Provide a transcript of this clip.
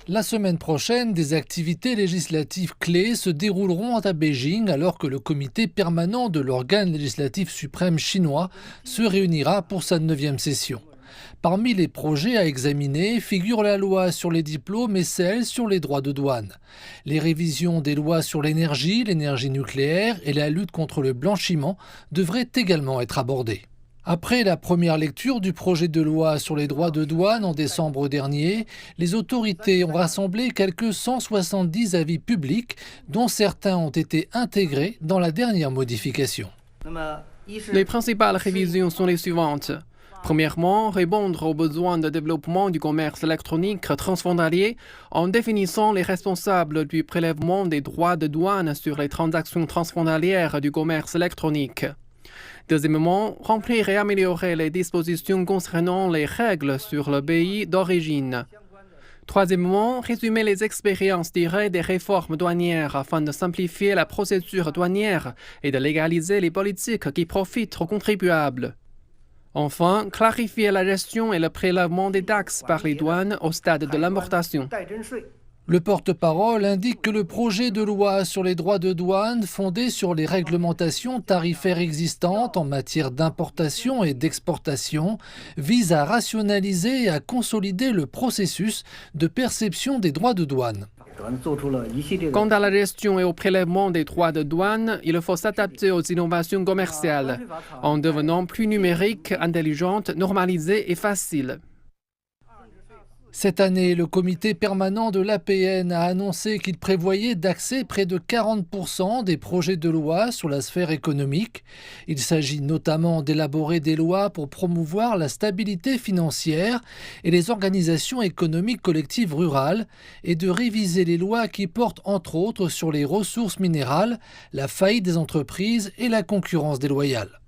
La semaine prochaine, des activités législatives clés se dérouleront à Beijing alors que le comité permanent de l'organe législatif suprême chinois se réunira pour sa 9e session. Parmi les projets à examiner figure la loi sur les diplômes et celle sur les droits de douane. Les révisions des lois sur l'énergie nucléaire et la lutte contre le blanchiment devraient également être abordées. Après la première lecture du projet de loi sur les droits de douane en décembre dernier, les autorités ont rassemblé quelques 170 avis publics, dont certains ont été intégrés dans la dernière modification. Les principales révisions sont les suivantes. Premièrement, répondre aux besoins de développement du commerce électronique transfrontalier en définissant les responsables du prélèvement des droits de douane sur les transactions transfrontalières du commerce électronique. Deuxièmement, remplir et améliorer les dispositions concernant les règles sur le pays d'origine. Troisièmement, résumer les expériences tirées des réformes douanières afin de simplifier la procédure douanière et de légaliser les politiques qui profitent aux contribuables. Enfin, clarifier la gestion et le prélèvement des taxes par les douanes au stade de l'importation. Le porte-parole indique que le projet de loi sur les droits de douane fondé sur les réglementations tarifaires existantes en matière d'importation et d'exportation vise à rationaliser et à consolider le processus de perception des droits de douane. Quant à la gestion et au prélèvement des droits de douane, il faut s'adapter aux innovations commerciales en devenant plus numérique, intelligente, normalisée et facile. Cette année, le comité permanent de l'APN a annoncé qu'il prévoyait d'axer près de 40% des projets de loi sur la sphère économique. Il s'agit notamment d'élaborer des lois pour promouvoir la stabilité financière et les organisations économiques collectives rurales et de réviser les lois qui portent entre autres sur les ressources minérales, la faillite des entreprises et la concurrence déloyale.